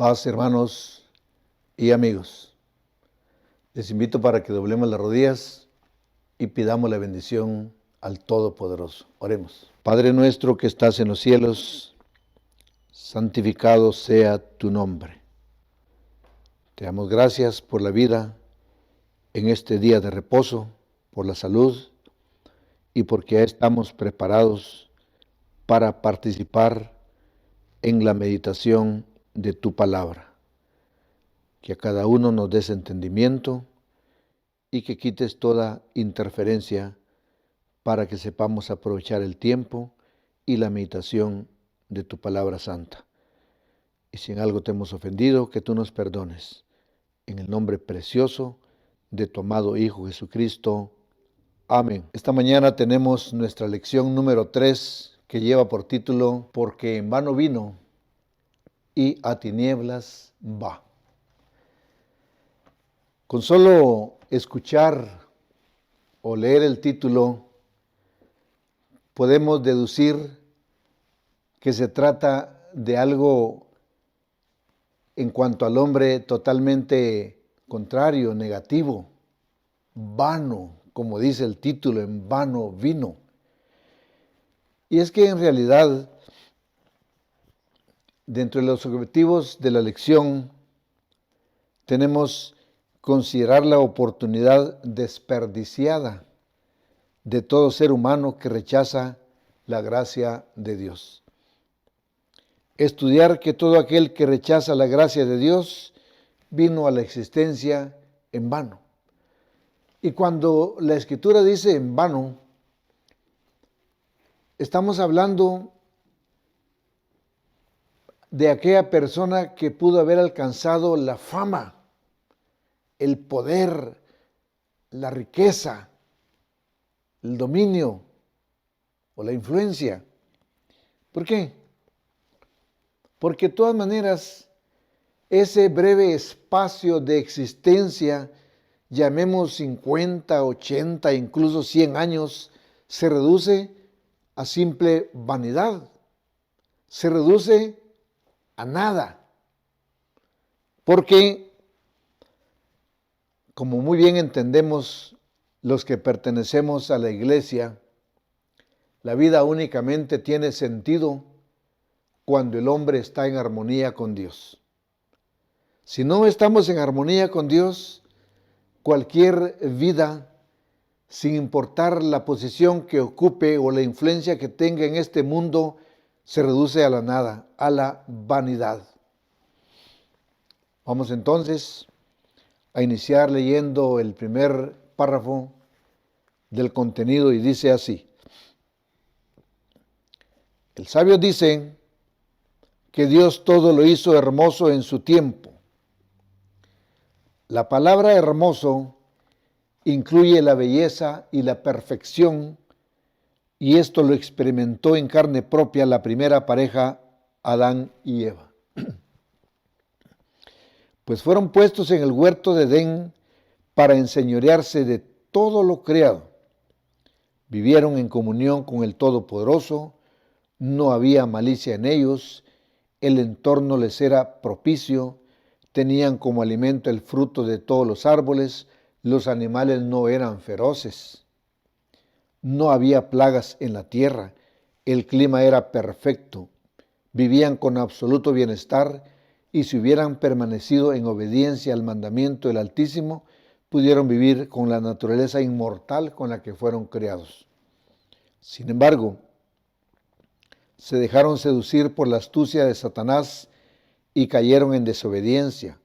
Paz, hermanos y amigos. Les invito para que doblemos las rodillas y pidamos la bendición al Todopoderoso. Oremos. Padre nuestro que estás en los cielos, santificado sea tu nombre. Te damos gracias por la vida en este día de reposo, por la salud y porque ya estamos preparados para participar en la meditación de tu palabra. Que a cada uno nos des entendimiento y que quites toda interferencia para que sepamos aprovechar el tiempo y la meditación de tu palabra santa. Y si en algo te hemos ofendido, que tú nos perdones. En el nombre precioso de tu amado Hijo Jesucristo. Amén. Esta mañana tenemos nuestra lección número 3 que lleva por título Porque en vano vino y a tinieblas va. Con solo escuchar o leer el título, podemos deducir que se trata de algo en cuanto al hombre totalmente contrario, negativo, vano, como dice el título, en vano vino. Y es que en realidad, dentro de los objetivos de la lección, tenemos considerar la oportunidad desperdiciada de todo ser humano que rechaza la gracia de Dios. Estudiar que todo aquel que rechaza la gracia de Dios vino a la existencia en vano. Y cuando la Escritura dice en vano, estamos hablando de aquella persona que pudo haber alcanzado la fama, el poder, la riqueza, el dominio o la influencia. ¿Por qué? Porque de todas maneras, ese breve espacio de existencia, llamemos 50, 80, incluso 100 años, se reduce a simple vanidad, se reduce a nada. Porque, como muy bien entendemos los que pertenecemos a la iglesia, la vida únicamente tiene sentido cuando el hombre está en armonía con Dios. Si no estamos en armonía con Dios, cualquier vida, sin importar la posición que ocupe o la influencia que tenga en este mundo, se reduce a la nada, a la vanidad. Vamos entonces a iniciar leyendo el primer párrafo del contenido y dice así. El sabio dice que Dios todo lo hizo hermoso en su tiempo. La palabra hermoso incluye la belleza y la perfección, y esto lo experimentó en carne propia la primera pareja, Adán y Eva. Pues fueron puestos en el huerto de Edén para enseñorearse de todo lo creado. Vivieron en comunión con el Todopoderoso, no había malicia en ellos, el entorno les era propicio, tenían como alimento el fruto de todos los árboles, los animales no eran feroces. No había plagas en la tierra, el clima era perfecto, vivían con absoluto bienestar y si hubieran permanecido en obediencia al mandamiento del Altísimo, pudieron vivir con la naturaleza inmortal con la que fueron creados. Sin embargo, se dejaron seducir por la astucia de Satanás y cayeron en desobediencia,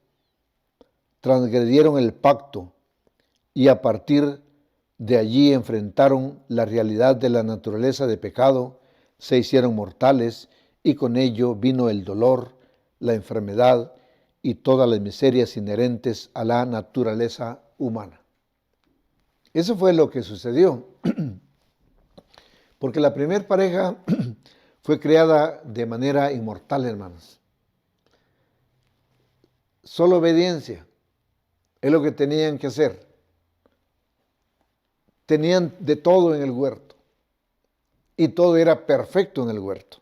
transgredieron el pacto y a partir de allí enfrentaron la realidad de la naturaleza de pecado, se hicieron mortales y con ello vino el dolor, la enfermedad y todas las miserias inherentes a la naturaleza humana. Eso fue lo que sucedió, porque la primera pareja fue creada de manera inmortal, hermanos. Solo obediencia es lo que tenían que hacer. Tenían de todo en el huerto y todo era perfecto en el huerto.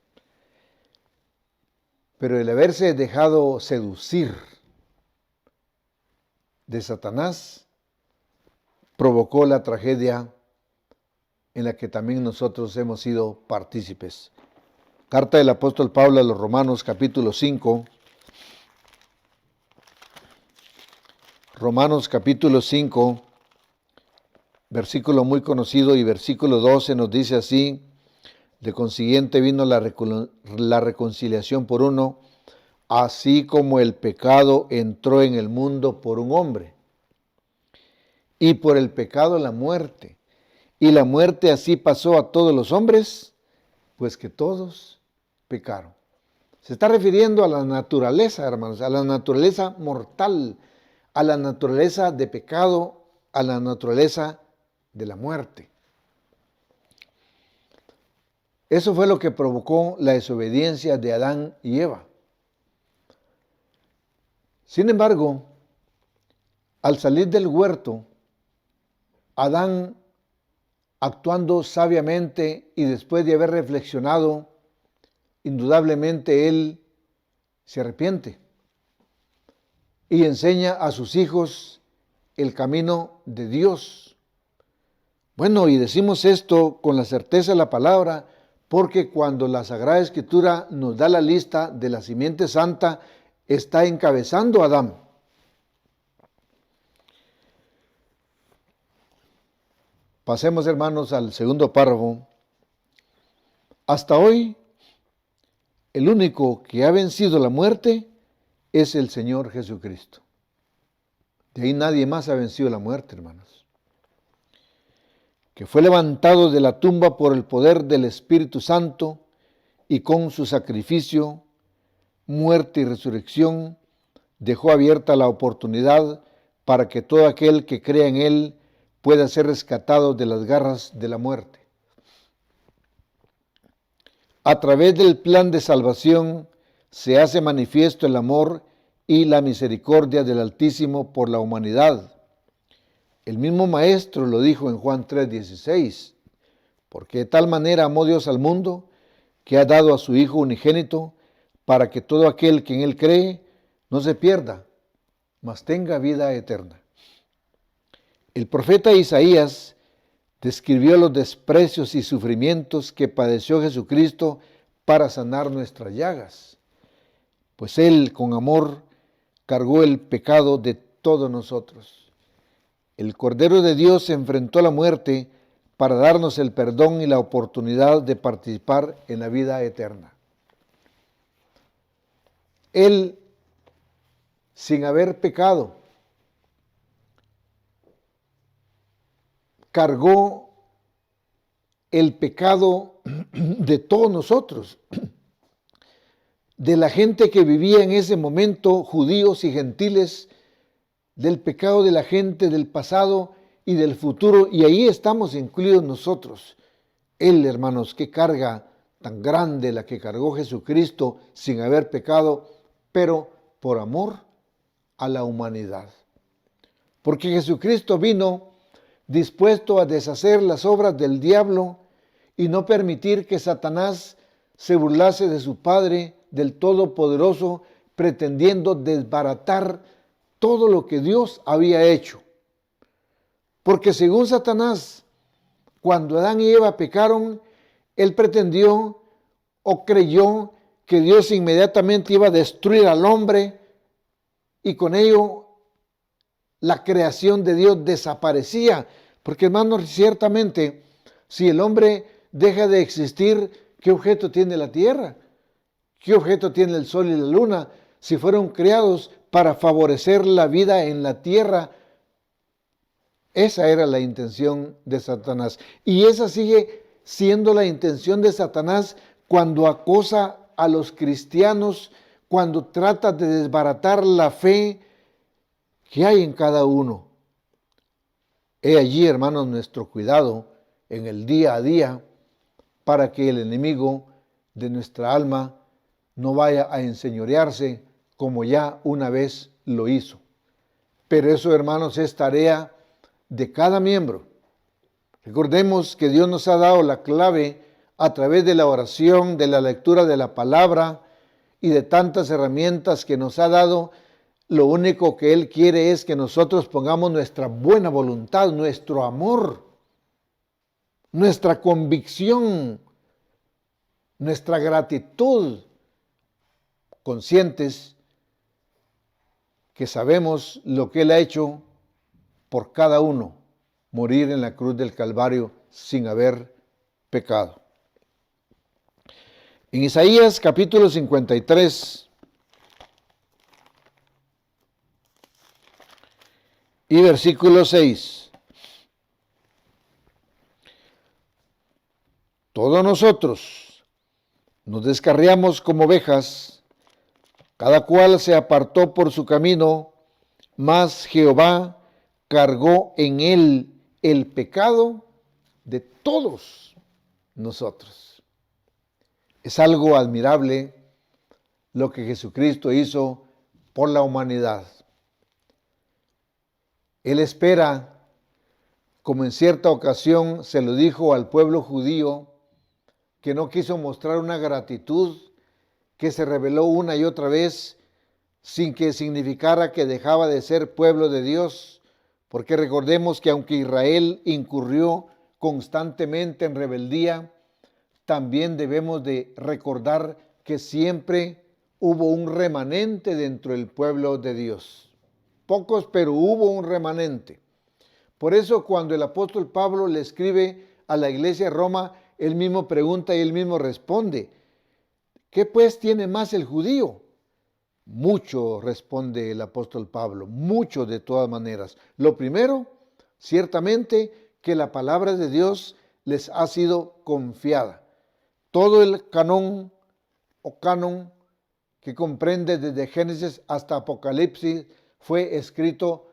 Pero el haberse dejado seducir de Satanás provocó la tragedia en la que también nosotros hemos sido partícipes. Carta del apóstol Pablo a los Romanos, capítulo 5. Romanos capítulo 5, versículo muy conocido y versículo 12 nos dice así: de consiguiente vino la reconciliación por uno, así como el pecado entró en el mundo por un hombre, y por el pecado la muerte, y la muerte así pasó a todos los hombres, pues que todos pecaron. Se está refiriendo a la naturaleza, hermanos, a la naturaleza mortal, a la naturaleza de pecado, a la naturaleza de la muerte. Eso fue lo que provocó la desobediencia de Adán y Eva. Sin embargo, al salir del huerto, Adán, actuando sabiamente y después de haber reflexionado, indudablemente él se arrepiente y enseña a sus hijos el camino de Dios. Bueno, y decimos esto con la certeza de la palabra, porque cuando la Sagrada Escritura nos da la lista de la simiente santa, está encabezando a Adán. Pasemos, hermanos, al segundo párrafo. Hasta hoy, el único que ha vencido la muerte es el Señor Jesucristo. De ahí nadie más ha vencido la muerte, hermanos. Que fue levantado de la tumba por el poder del Espíritu Santo y con su sacrificio, muerte y resurrección, dejó abierta la oportunidad para que todo aquel que crea en Él pueda ser rescatado de las garras de la muerte. A través del plan de salvación se hace manifiesto el amor y la misericordia del Altísimo por la humanidad. El mismo Maestro lo dijo en Juan 3:16, porque de tal manera amó Dios al mundo, que ha dado a su Hijo unigénito, para que todo aquel que en Él cree no se pierda, mas tenga vida eterna. El profeta Isaías describió los desprecios y sufrimientos que padeció Jesucristo para sanar nuestras llagas, pues Él con amor cargó el pecado de todos nosotros. El Cordero de Dios se enfrentó a la muerte para darnos el perdón y la oportunidad de participar en la vida eterna. Él, sin haber pecado, cargó el pecado de todos nosotros, de la gente que vivía en ese momento, judíos y gentiles, del pecado de la gente del pasado y del futuro, y ahí estamos incluidos nosotros. Él, hermanos, qué carga tan grande la que cargó Jesucristo sin haber pecado, pero por amor a la humanidad. Porque Jesucristo vino dispuesto a deshacer las obras del diablo y no permitir que Satanás se burlase de su Padre, del Todopoderoso, pretendiendo desbaratar todo lo que Dios había hecho. Porque según Satanás, cuando Adán y Eva pecaron, él pretendió o creyó que Dios inmediatamente iba a destruir al hombre y con ello la creación de Dios desaparecía. Porque, hermanos, ciertamente, si el hombre deja de existir, ¿qué objeto tiene la tierra? ¿Qué objeto tiene el sol y la luna? Si fueron creados para favorecer la vida en la tierra, esa era la intención de Satanás. Y esa sigue siendo la intención de Satanás cuando acosa a los cristianos, cuando trata de desbaratar la fe que hay en cada uno. He allí, hermanos, nuestro cuidado en el día a día para que el enemigo de nuestra alma no vaya a enseñorearse como ya una vez lo hizo. Pero eso, hermanos, es tarea de cada miembro. Recordemos que Dios nos ha dado la clave a través de la oración, de la lectura de la palabra y de tantas herramientas que nos ha dado, lo único que Él quiere es que nosotros pongamos nuestra buena voluntad, nuestro amor, nuestra convicción, nuestra gratitud, conscientes que sabemos lo que Él ha hecho por cada uno, morir en la cruz del Calvario sin haber pecado. En Isaías capítulo 53 y versículo 6. Todos nosotros nos descarriamos como ovejas, cada cual se apartó por su camino, mas Jehová cargó en él el pecado de todos nosotros. Es algo admirable lo que Jesucristo hizo por la humanidad. Él espera, como en cierta ocasión se lo dijo al pueblo judío, que no quiso mostrar una gratitud que se reveló una y otra vez sin que significara que dejaba de ser pueblo de Dios, porque recordemos que aunque Israel incurrió constantemente en rebeldía, también debemos de recordar que siempre hubo un remanente dentro del pueblo de Dios. Pocos, pero hubo un remanente. Por eso cuando el apóstol Pablo le escribe a la iglesia de Roma, él mismo pregunta y él mismo responde: ¿qué pues tiene más el judío? Mucho, responde el apóstol Pablo, mucho de todas maneras. Lo primero, ciertamente, que la palabra de Dios les ha sido confiada. Todo el canon que comprende desde Génesis hasta Apocalipsis fue escrito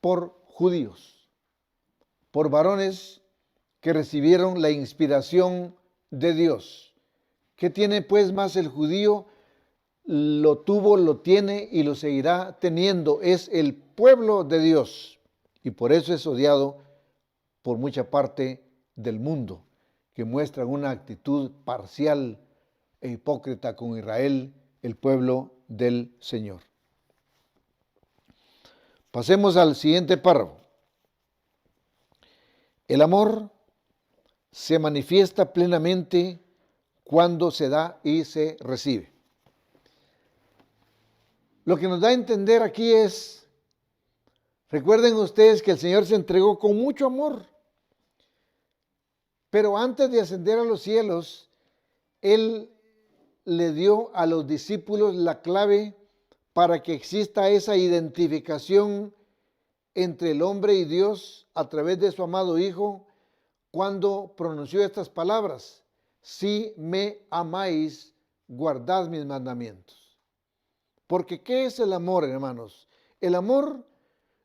por judíos, por varones que recibieron la inspiración de Dios. ¿Qué tiene pues más el judío? Lo tuvo, lo tiene y lo seguirá teniendo. Es el pueblo de Dios y por eso es odiado por mucha parte del mundo, que muestran una actitud parcial e hipócrita con Israel, el pueblo del Señor. Pasemos al siguiente párrafo. El amor se manifiesta plenamente cuando se da y se recibe. Lo que nos da a entender aquí es, recuerden ustedes que el Señor se entregó con mucho amor, pero antes de ascender a los cielos, Él le dio a los discípulos la clave para que exista esa identificación entre el hombre y Dios a través de su amado Hijo, cuando pronunció estas palabras: si me amáis, guardad mis mandamientos. Porque ¿qué es el amor, hermanos? El amor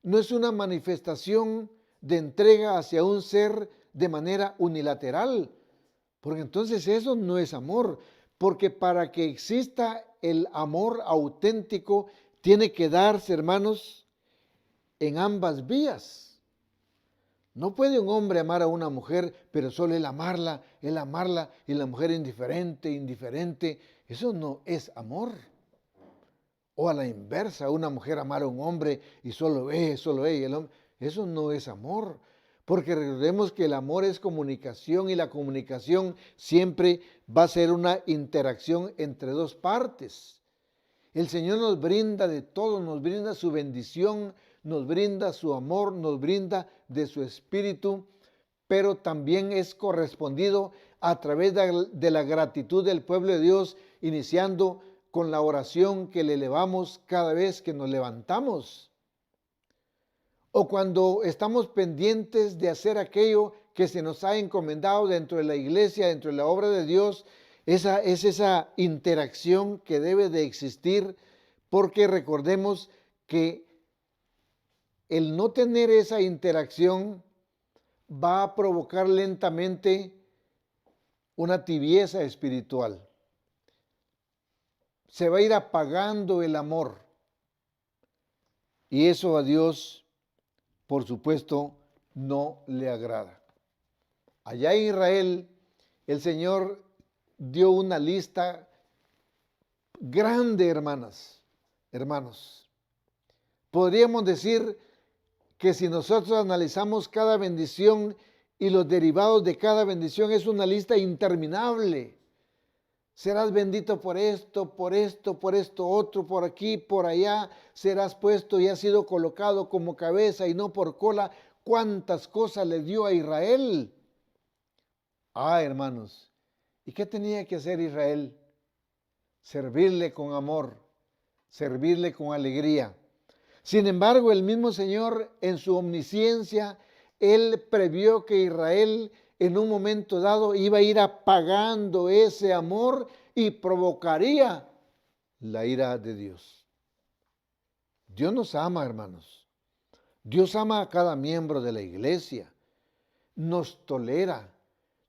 no es una manifestación de entrega hacia un ser de manera unilateral, porque entonces eso no es amor, porque para que exista el amor auténtico tiene que darse, hermanos, en ambas vías. No puede un hombre amar a una mujer, pero solo él amarla y la mujer indiferente. Eso no es amor. O a la inversa, una mujer amar a un hombre y solo ella, el hombre. Eso no es amor. Porque recordemos que el amor es comunicación y la comunicación siempre va a ser una interacción entre dos partes. El Señor nos brinda de todo, nos brinda su bendición, nos brinda su amor, nos brinda de su espíritu, pero también es correspondido a través de la gratitud del pueblo de Dios, iniciando con la oración que le elevamos cada vez que nos levantamos. O cuando estamos pendientes de hacer aquello que se nos ha encomendado dentro de la iglesia, dentro de la obra de Dios, esa interacción que debe de existir, porque recordemos que el no tener esa interacción va a provocar lentamente una tibieza espiritual. Se va a ir apagando el amor. Y eso a Dios, por supuesto, no le agrada. Allá en Israel, el Señor dio una lista grande, hermanos. Podríamos decir que si nosotros analizamos cada bendición y los derivados de cada bendición, es una lista interminable. Serás bendito por esto, por esto, por esto otro, por aquí, por allá. Serás puesto y has sido colocado como cabeza y no por cola. ¿Cuántas cosas le dio a Israel? Hermanos, ¿y qué tenía que hacer Israel? Servirle con amor, servirle con alegría. Sin embargo, el mismo Señor en su omnisciencia, Él previó que Israel en un momento dado iba a ir apagando ese amor y provocaría la ira de Dios. Dios nos ama, hermanos. Dios ama a cada miembro de la iglesia. Nos tolera.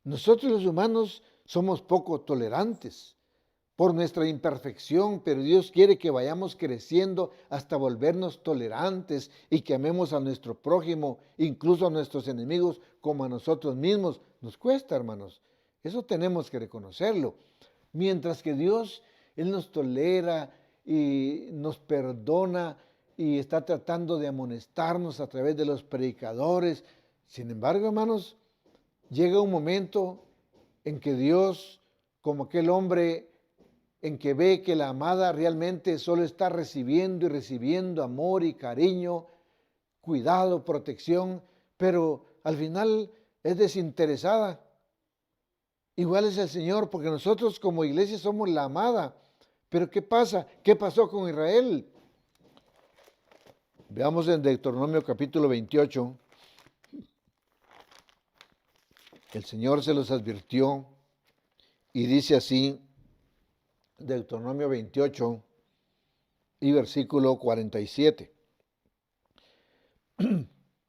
Nosotros los humanos somos poco tolerantes por nuestra imperfección, pero Dios quiere que vayamos creciendo hasta volvernos tolerantes y que amemos a nuestro prójimo, incluso a nuestros enemigos, como a nosotros mismos. Nos cuesta, hermanos. Eso tenemos que reconocerlo. Mientras que Dios, Él nos tolera y nos perdona y está tratando de amonestarnos a través de los predicadores. Sin embargo, hermanos, llega un momento en que Dios, como aquel hombre en que ve que la amada realmente solo está recibiendo y recibiendo amor y cariño, cuidado, protección, pero al final es desinteresada. Igual es el Señor, porque nosotros como iglesia somos la amada. Pero ¿qué pasa? ¿Qué pasó con Israel? Veamos en Deuteronomio capítulo 28. El Señor se los advirtió y dice así, Deuteronomio 28 y versículo 47.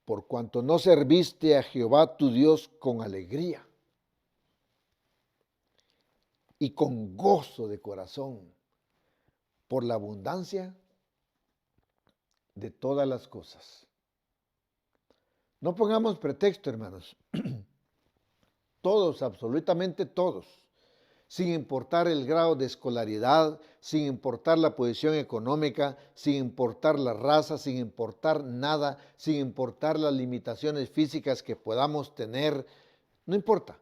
Por cuanto no serviste a Jehová tu Dios con alegría y con gozo de corazón, por la abundancia de todas las cosas. No pongamos pretexto, hermanos. Todos, absolutamente todos, sin importar el grado de escolaridad, sin importar la posición económica, sin importar la raza, sin importar nada, sin importar las limitaciones físicas que podamos tener, no importa.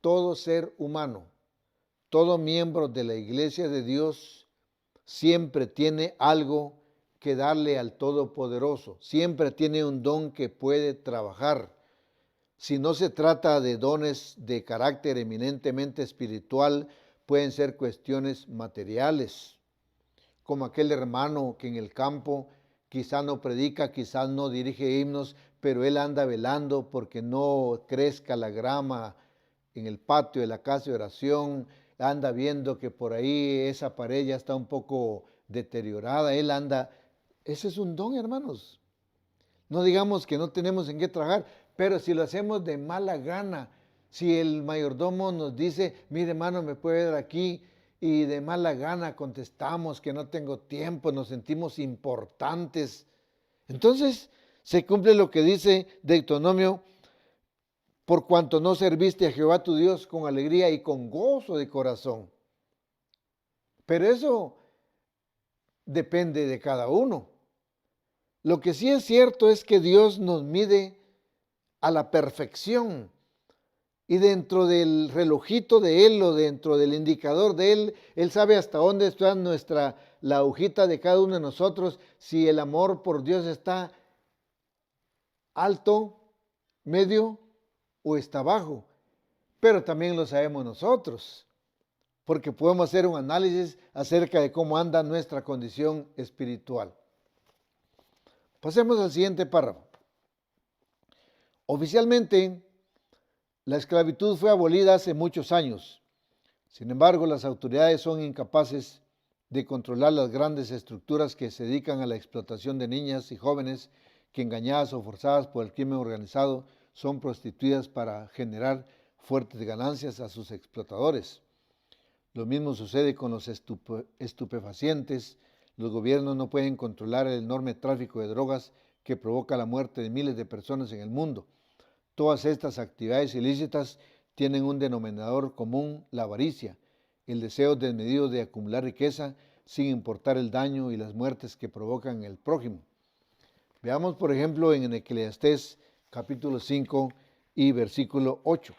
Todo ser humano, todo miembro de la iglesia de Dios siempre tiene algo que darle al Todopoderoso, siempre tiene un don que puede trabajar. Si no se trata de dones de carácter eminentemente espiritual, pueden ser cuestiones materiales, como aquel hermano que en el campo quizá no predica, quizás no dirige himnos, pero él anda velando porque no crezca la grama en el patio de la casa de oración, anda viendo que por ahí esa pared ya está un poco deteriorada, él anda, ese es un don, hermanos. No digamos que no tenemos en qué trabajar, pero si lo hacemos de mala gana, si el mayordomo nos dice, mire hermano, me puede ver aquí, y de mala gana contestamos que no tengo tiempo, nos sentimos importantes, entonces se cumple lo que dice Deuteronomio, por cuanto no serviste a Jehová tu Dios con alegría y con gozo de corazón. Pero eso depende de cada uno. Lo que sí es cierto es que Dios nos mide a la perfección y dentro del relojito de Él o dentro del indicador de Él, Él sabe hasta dónde está la agujita de cada uno de nosotros, si el amor por Dios está alto, medio o está bajo. Pero también lo sabemos nosotros, porque podemos hacer un análisis acerca de cómo anda nuestra condición espiritual. Pasemos al siguiente párrafo. Oficialmente, la esclavitud fue abolida hace muchos años. Sin embargo, las autoridades son incapaces de controlar las grandes estructuras que se dedican a la explotación de niñas y jóvenes que, engañadas o forzadas por el crimen organizado, son prostituidas para generar fuertes ganancias a sus explotadores. Lo mismo sucede con los estupefacientes. Los gobiernos no pueden controlar el enorme tráfico de drogas que provoca la muerte de miles de personas en el mundo. Todas estas actividades ilícitas tienen un denominador común, la avaricia. el deseo desmedido de acumular riqueza sin importar el daño y las muertes que provocan el prójimo. Veamos, por ejemplo, en Eclesiastés capítulo 5 y versículo 8.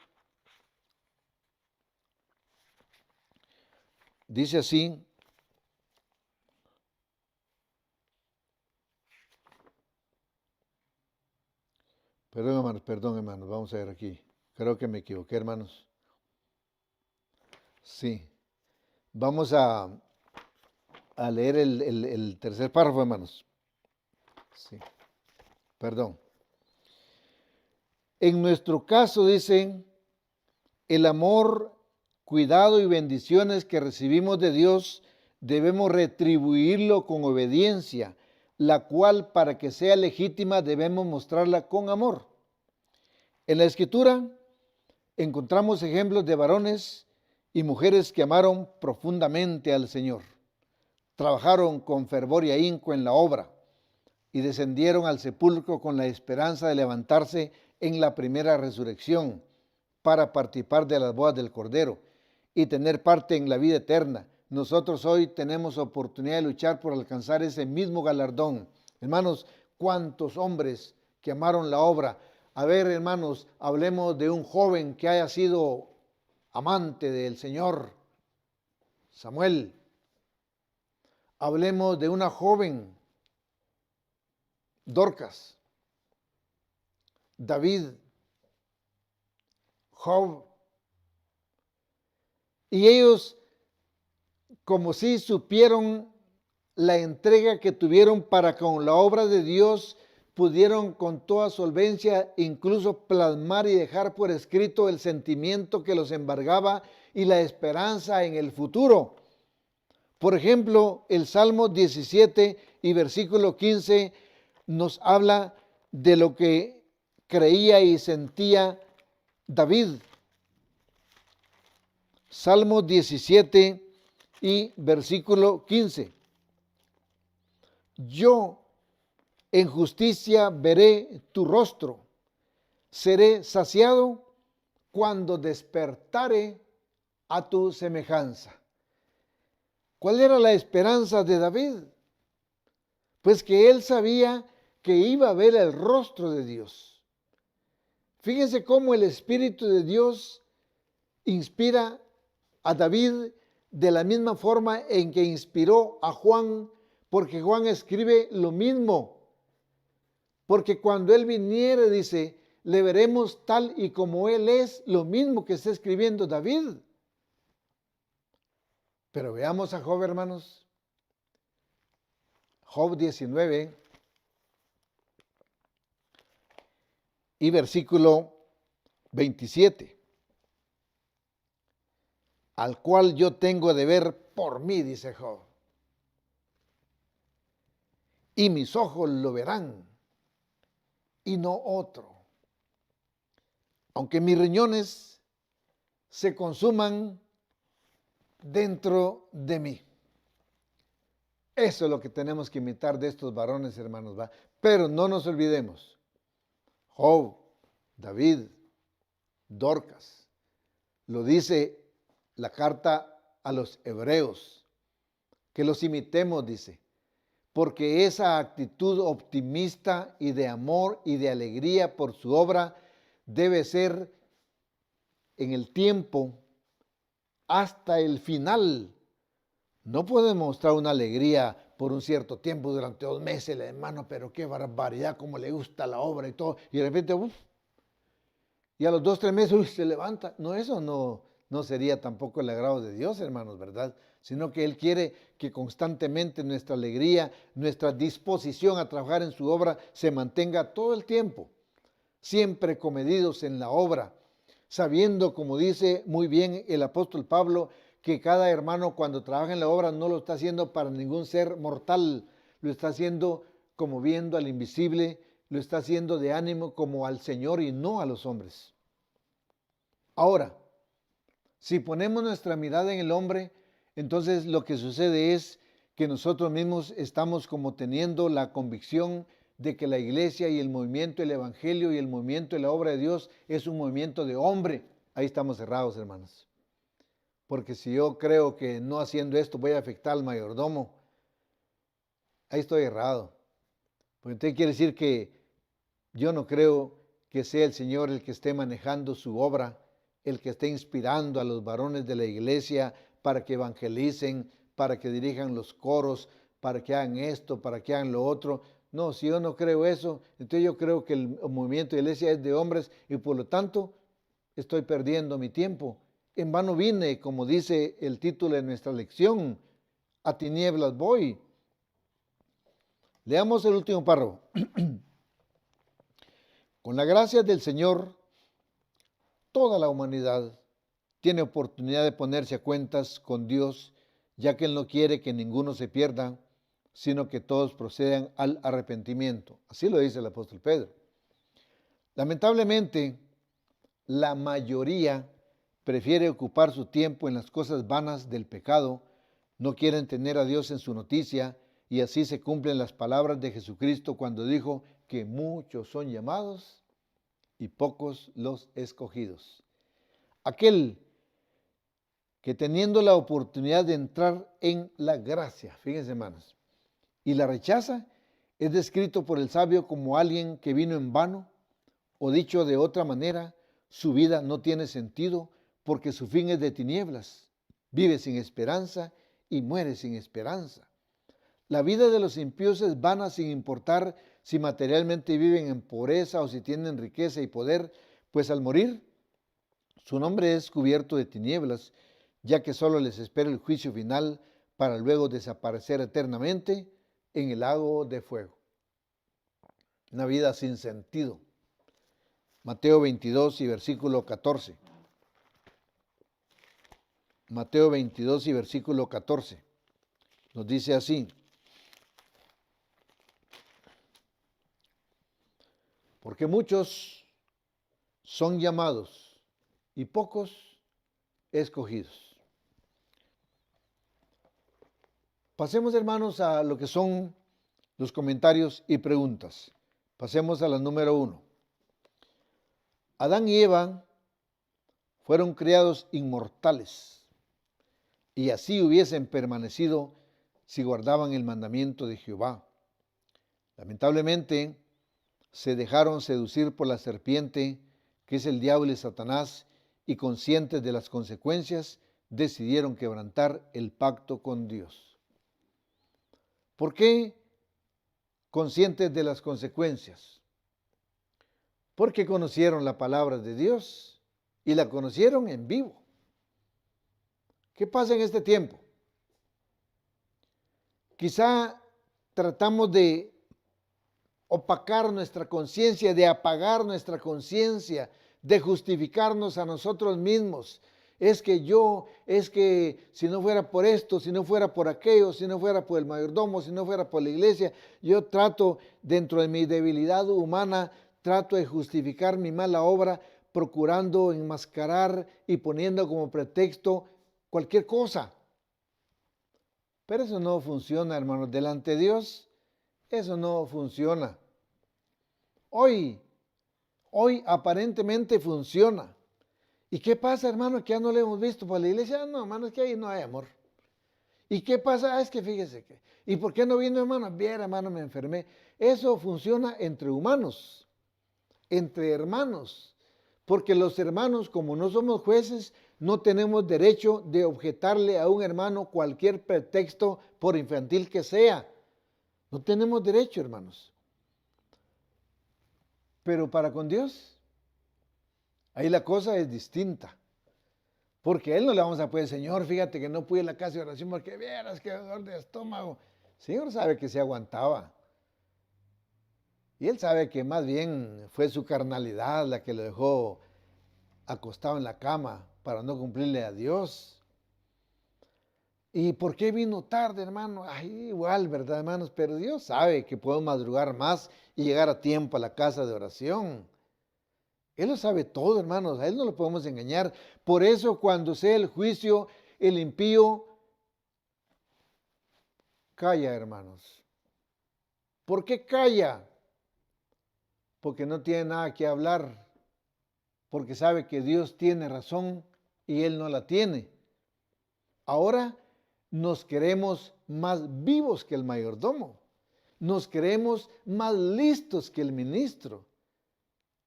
Dice así: perdón, hermanos, vamos a ver aquí. Creo que me equivoqué, hermanos. Sí. Vamos a leer el tercer párrafo, hermanos. Sí. Perdón. En nuestro caso, dicen, el amor, cuidado y bendiciones que recibimos de Dios debemos retribuirlo con obediencia, la cual, para que sea legítima, debemos mostrarla con amor. En la Escritura encontramos ejemplos de varones y mujeres que amaron profundamente al Señor, trabajaron con fervor y ahínco en la obra y descendieron al sepulcro con la esperanza de levantarse en la primera resurrección para participar de las bodas del Cordero y tener parte en la vida eterna. Nosotros hoy tenemos oportunidad de luchar por alcanzar ese mismo galardón. Hermanos, ¿cuántos hombres que amaron la obra? A ver, hermanos, hablemos de un joven que haya sido amante del Señor, Samuel. Hablemos de una joven, Dorcas, David, Job. Y ellos, como si supieron la entrega que tuvieron para con la obra de Dios, pudieron con toda solvencia incluso plasmar y dejar por escrito el sentimiento que los embargaba y la esperanza en el futuro. Por ejemplo, el Salmo 17 y versículo 15 nos habla de lo que creía y sentía David. Salmo 17 y versículo 15. Yo en justicia veré tu rostro, seré saciado cuando despertare a tu semejanza. ¿Cuál era la esperanza de David? Pues que él sabía que iba a ver el rostro de Dios. Fíjense cómo el Espíritu de Dios inspira a David de la misma forma en que inspiró a Juan, porque Juan escribe lo mismo. Porque cuando él viniere, dice, le veremos tal y como él es, lo mismo que está escribiendo David. Pero veamos a Job, hermanos. Job 19 y versículo 27. Al cual yo tengo de ver por mí, dice Job. Y mis ojos lo verán, y no otro. Aunque mis riñones se consuman dentro de mí. Eso es lo que tenemos que imitar de estos varones, hermanos, ¿va? Pero no nos olvidemos. Job, David, Dorcas, lo dice la carta a los hebreos, que los imitemos, dice, porque esa actitud optimista y de amor y de alegría por su obra debe ser en el tiempo hasta el final. No podemos mostrar una alegría por un cierto tiempo, durante 2 meses, hermano, pero qué barbaridad, cómo le gusta la obra y todo, y de repente, y a los 2, 3 meses, se levanta. No, eso no sería tampoco el agrado de Dios, hermanos, ¿verdad? Sino que Él quiere que constantemente nuestra alegría, nuestra disposición a trabajar en su obra se mantenga todo el tiempo, siempre comedidos en la obra, sabiendo, como dice muy bien el apóstol Pablo, que cada hermano cuando trabaja en la obra no lo está haciendo para ningún ser mortal, lo está haciendo como viendo al invisible, lo está haciendo de ánimo como al Señor y no a los hombres. Ahora, si ponemos nuestra mirada en el hombre, entonces lo que sucede es que nosotros mismos estamos como teniendo la convicción de que la iglesia y el movimiento, el evangelio y el movimiento de la obra de Dios es un movimiento de hombre. Ahí estamos cerrados, hermanos. porque si yo creo que no haciendo esto voy a afectar al mayordomo, ahí estoy errado. Porque entonces quiere decir que yo no creo que sea el Señor el que esté manejando su obra, el que esté inspirando a los varones de la iglesia para que evangelicen, para que dirijan los coros, para que hagan esto, para que hagan lo otro. No, si yo no creo eso, entonces yo creo que el movimiento de iglesia es de hombres y por lo tanto estoy perdiendo mi tiempo. En vano vine, como dice el título de nuestra lección, a tinieblas voy. Leamos el último párrafo. Con la gracia del Señor, toda la humanidad tiene oportunidad de ponerse a cuentas con Dios, ya que Él no quiere que ninguno se pierda, sino que todos procedan al arrepentimiento. Así lo dice el apóstol Pedro. Lamentablemente, la mayoría prefiere ocupar su tiempo en las cosas vanas del pecado, no quieren tener a Dios en su noticia, y así se cumplen las palabras de Jesucristo cuando dijo que muchos son llamados y pocos los escogidos. Aquel que teniendo la oportunidad de entrar en la gracia, fíjense hermanos, y la rechaza, es descrito por el sabio como alguien que vino en vano, o dicho de otra manera, su vida no tiene sentido porque su fin es de tinieblas, vive sin esperanza y muere sin esperanza. La vida de los impíos es vana sin importar si materialmente viven en pobreza o si tienen riqueza y poder, pues al morir su nombre es cubierto de tinieblas, ya que solo les espera el juicio final para luego desaparecer eternamente en el lago de fuego. Una vida sin sentido. Mateo 22 y versículo 14. Mateo 22 y versículo 14. Nos dice así: porque muchos son llamados y pocos escogidos. Pasemos, hermanos, a lo que son los comentarios y preguntas. Pasemos a la número 1. Adán y Eva fueron creados inmortales y así hubiesen permanecido si guardaban el mandamiento de Jehová. Lamentablemente, se dejaron seducir por la serpiente, que es el diablo y Satanás, y conscientes de las consecuencias, decidieron quebrantar el pacto con Dios. ¿Por qué conscientes de las consecuencias? Porque conocieron la palabra de Dios y la conocieron en vivo. ¿Qué pasa en este tiempo? Quizá tratamos de opacar nuestra conciencia, de apagar nuestra conciencia, de justificarnos a nosotros mismos. Es que si no fuera por esto, si no fuera por aquello, si no fuera por el mayordomo, si no fuera por la iglesia, yo trato, dentro de mi debilidad humana, trato de justificar mi mala obra, procurando enmascarar y poniendo como pretexto cualquier cosa. Pero eso no funciona, hermanos, delante de Dios. Eso no funciona. Hoy aparentemente funciona. ¿Y qué pasa, hermano? Que ya no lo hemos visto por la iglesia. No, hermano, es que ahí no hay amor. ¿Y qué pasa? Es que fíjese que. ¿Y por qué no vino, hermano? Bien, hermano, me enfermé. Eso funciona entre humanos, entre hermanos. Porque los hermanos, como no somos jueces, no tenemos derecho de objetarle a un hermano cualquier pretexto, por infantil que sea. No tenemos derecho, hermanos. Pero para con Dios, ahí la cosa es distinta. Porque a Él no le vamos a poder, Señor, fíjate que no pude ir a la casa de oración porque vieras que dolor de estómago. El Señor sabe que se aguantaba. Y Él sabe que más bien fue su carnalidad la que lo dejó acostado en la cama para no cumplirle a Dios. ¿Y por qué vino tarde, hermano? Ay, igual, ¿verdad, hermanos? Pero Dios sabe que podemos madrugar más y llegar a tiempo a la casa de oración. Él lo sabe todo, hermanos. A Él no lo podemos engañar. Por eso, cuando sea el juicio, el impío calla, hermanos. ¿Por qué calla? Porque no tiene nada que hablar. Porque sabe que Dios tiene razón y Él no la tiene. Ahora nos creemos más vivos que el mayordomo. Nos creemos más listos que el ministro.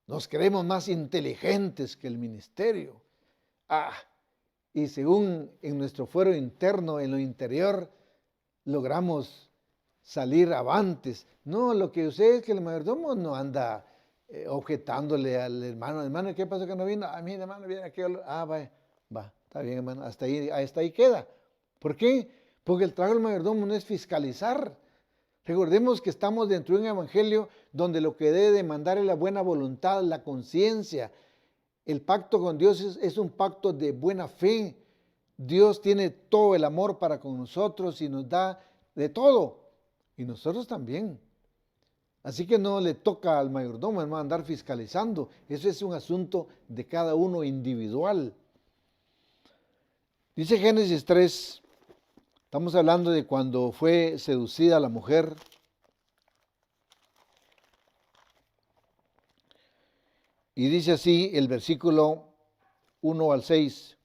Nos creemos más inteligentes que el ministerio. Y según en nuestro fuero interno, en lo interior, logramos salir avantes. No, lo que sucede es que el mayordomo no anda objetándole al hermano. Hermano, ¿qué pasó que no vino? Mira, hermano, viene aquí. Va, está bien, hermano, hasta ahí queda. ¿Por qué? Porque el trabajo del mayordomo no es fiscalizar. Recordemos que estamos dentro de un evangelio donde lo que debe demandar es la buena voluntad, la conciencia. El pacto con Dios es un pacto de buena fe. Dios tiene todo el amor para con nosotros y nos da de todo. Y nosotros también. Así que no le toca al mayordomo, hermano, andar fiscalizando. Eso es un asunto de cada uno individual. Dice Génesis 3, estamos hablando de cuando fue seducida la mujer. Y dice así el versículo 1 al 6.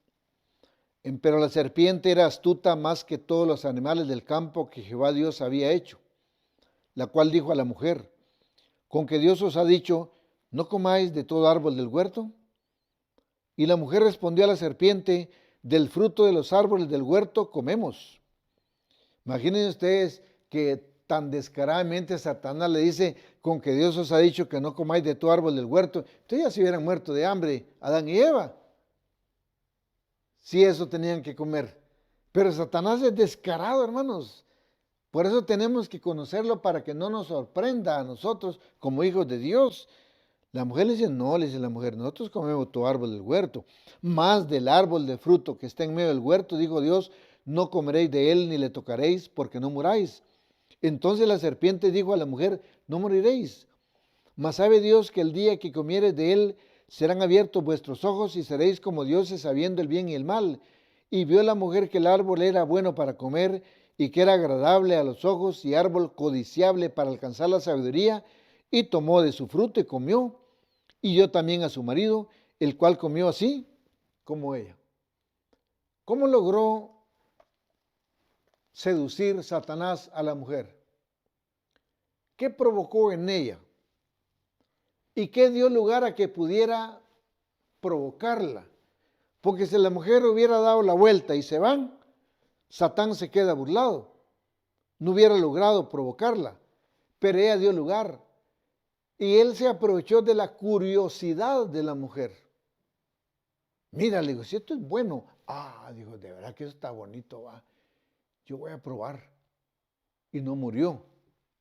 Pero la serpiente era astuta más que todos los animales del campo que Jehová Dios había hecho, la cual dijo a la mujer: ¿con que Dios os ha dicho, no comáis de todo árbol del huerto? Y la mujer respondió a la serpiente: del fruto de los árboles del huerto comemos. Imaginen ustedes que tan descaradamente Satanás le dice: con que Dios os ha dicho que no comáis de todo árbol del huerto. Entonces ya se hubieran muerto de hambre Adán y Eva, si eso tenían que comer. Pero Satanás es descarado, hermanos. Por eso tenemos que conocerlo para que no nos sorprenda a nosotros como hijos de Dios. La mujer le dice: no, le dice la mujer, nosotros comemos todo árbol del huerto. Más del árbol de fruto que está en medio del huerto, dijo Dios, no comeréis de él ni le tocaréis, porque no muráis. Entonces la serpiente dijo a la mujer: no moriréis. Mas sabe Dios que el día que comiereis de él, serán abiertos vuestros ojos y seréis como dioses, sabiendo el bien y el mal. Y vio la mujer que el árbol era bueno para comer y que era agradable a los ojos y árbol codiciable para alcanzar la sabiduría, y tomó de su fruto y comió, y dio también a su marido, el cual comió así como ella. ¿Cómo logró seducir Satanás a la mujer? ¿Qué provocó en ella? ¿Y qué dio lugar a que pudiera provocarla? Porque si la mujer hubiera dado la vuelta y se van, Satán se queda burlado. No hubiera logrado provocarla, pero ella dio lugar. Y él se aprovechó de la curiosidad de la mujer. Mira, le digo, si esto es bueno. Dijo, de verdad que eso está bonito, va. Yo voy a probar. Y no murió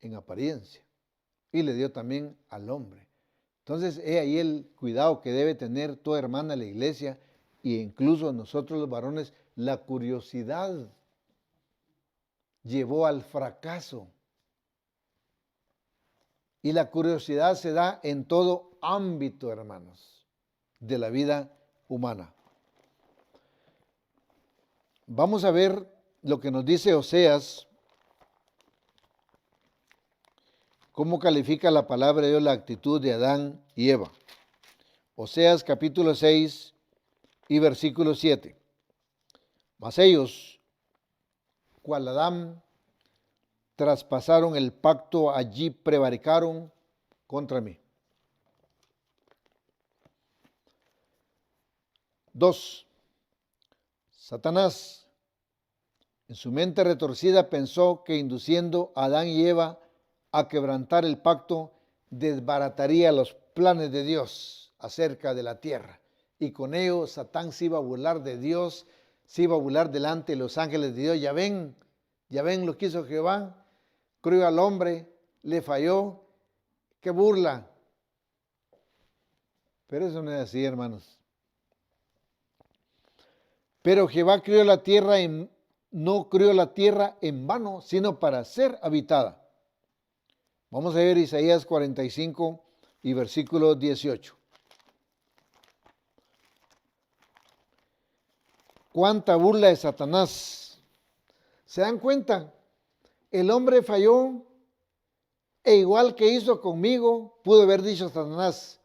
en apariencia. Y le dio también al hombre. Entonces, he ahí el cuidado que debe tener toda hermana de la iglesia e incluso nosotros los varones. La curiosidad llevó al fracaso. Y la curiosidad se da en todo ámbito, hermanos, de la vida humana. Vamos a ver lo que nos dice Oseas, cómo califica la palabra de Dios la actitud de Adán y Eva. Oseas capítulo 6 y versículo 7. Mas ellos, cual Adán, traspasaron el pacto, allí prevaricaron contra mí. 2. Satanás, en su mente retorcida, pensó que induciendo a Adán y Eva a quebrantar el pacto, desbarataría los planes de Dios acerca de la tierra. Y con ello Satán se iba a burlar de Dios, se iba a burlar delante de los ángeles de Dios. Ya ven lo que hizo Jehová. Crió al hombre, le falló, qué burla. Pero eso no es así, hermanos. Pero Jehová no crió la tierra en vano, sino para ser habitada. Vamos a ver Isaías 45 y versículo 18. Cuánta burla de Satanás. ¿Se dan cuenta? El hombre falló e igual que hizo conmigo, pudo haber dicho Satanás: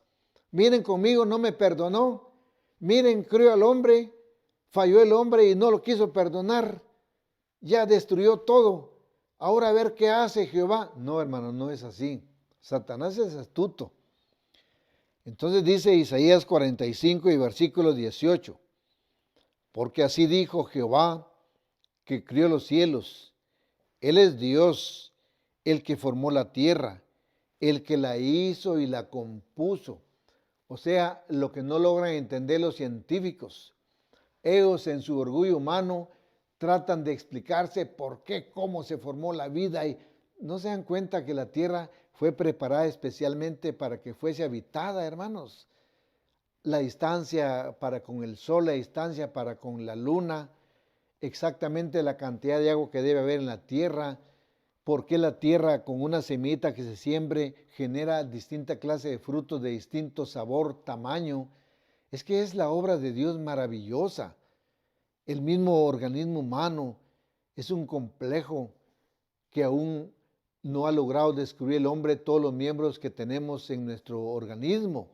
miren conmigo, no me perdonó. Miren, crió al hombre, Falló el hombre y no lo quiso perdonar. Ya destruyó todo. Ahora a ver qué hace Jehová. No, hermano, no es así. Satanás es astuto. Entonces dice Isaías 45 y versículo 18. Porque así dijo Jehová, que crió los cielos. Él es Dios, el que formó la tierra, el que la hizo y la compuso. O sea, lo que no logran entender los científicos. Ellos en su orgullo humano tratan de explicarse por qué, cómo se formó la vida y no se dan cuenta que la tierra fue preparada especialmente para que fuese habitada, hermanos. La distancia para con el sol, la distancia para con la luna, exactamente la cantidad de agua que debe haber en la tierra, por qué la tierra con una semillita que se siembre genera distinta clase de frutos de distinto sabor, tamaño. Es que es la obra de Dios maravillosa. El mismo organismo humano es un complejo que aún no ha logrado descubrir el hombre todos los miembros que tenemos en nuestro organismo.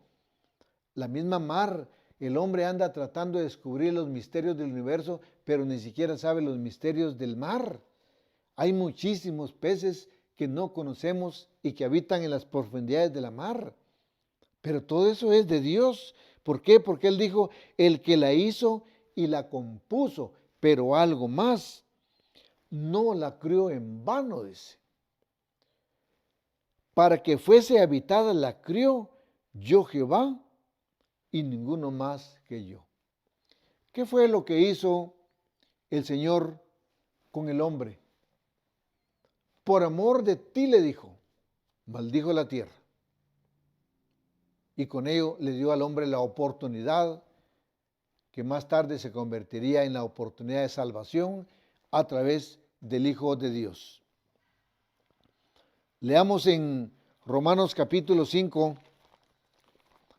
La misma mar, el hombre anda tratando de descubrir los misterios del universo, pero ni siquiera sabe los misterios del mar. Hay muchísimos peces que no conocemos y que habitan en las profundidades de la mar. Pero todo eso es de Dios. ¿Por qué? Porque Él dijo, el que la hizo y la compuso, pero algo más, no la crió en vano, dice. Para que fuese habitada la crió yo Jehová y ninguno más que yo. ¿Qué fue lo que hizo el Señor con el hombre? Por amor de ti, le dijo, maldijo la tierra. Y con ello le dio al hombre la oportunidad que más tarde se convertiría en la oportunidad de salvación a través del Hijo de Dios. Leamos en Romanos capítulo 5,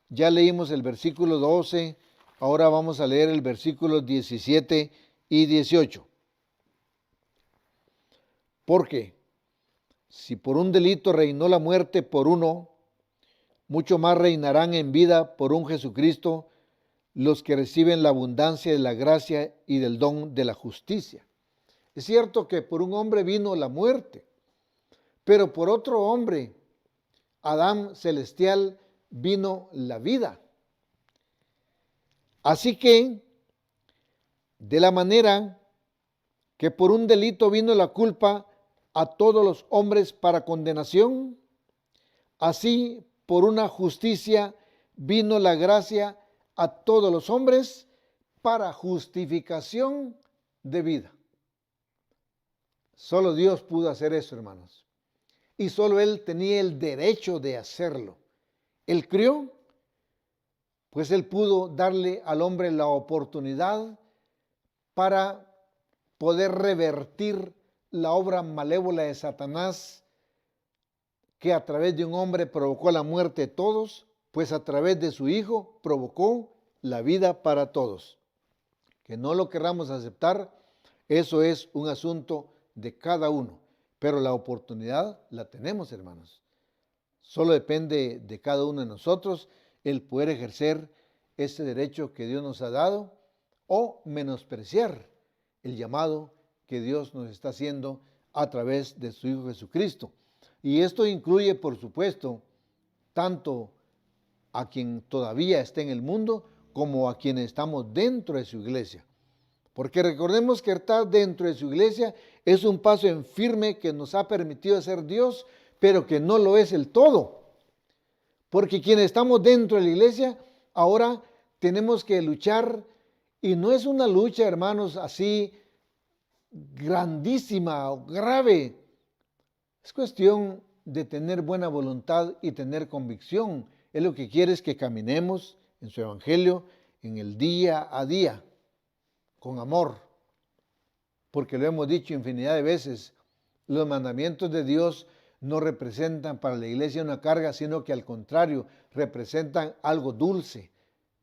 ya leímos el versículo 12, ahora vamos a leer el versículo 17 y 18. Porque si por un delito reinó la muerte por uno, mucho más reinarán en vida por un Jesucristo los que reciben la abundancia de la gracia y del don de la justicia. Es cierto que por un hombre vino la muerte, pero por otro hombre, Adán celestial, vino la vida. Así que, de la manera que por un delito vino la culpa a todos los hombres para condenación, así por una justicia vino la gracia a todos los hombres para justificación de vida. Solo Dios pudo hacer eso, hermanos. Y solo Él tenía el derecho de hacerlo. Él crió, pues Él pudo darle al hombre la oportunidad para poder revertir la obra malévola de Satanás, que a través de un hombre provocó la muerte de todos, pues a través de su Hijo provocó la vida para todos. Que no lo querramos aceptar, eso es un asunto de cada uno, pero la oportunidad la tenemos, hermanos. Solo depende de cada uno de nosotros el poder ejercer ese derecho que Dios nos ha dado o menospreciar el llamado que Dios nos está haciendo a través de su Hijo Jesucristo. Y esto incluye, por supuesto, tanto a quien todavía está en el mundo como a quienes estamos dentro de su iglesia. Porque recordemos que estar dentro de su iglesia es un paso en firme que nos ha permitido ser Dios, pero que no lo es el todo. Porque quienes estamos dentro de la iglesia, ahora tenemos que luchar, y no es una lucha, hermanos, así grandísima o grave. Es cuestión de tener buena voluntad y tener convicción. Él lo que quiere es que caminemos en su evangelio en el día a día, con amor. Porque lo hemos dicho infinidad de veces, los mandamientos de Dios no representan para la iglesia una carga, sino que al contrario, representan algo dulce,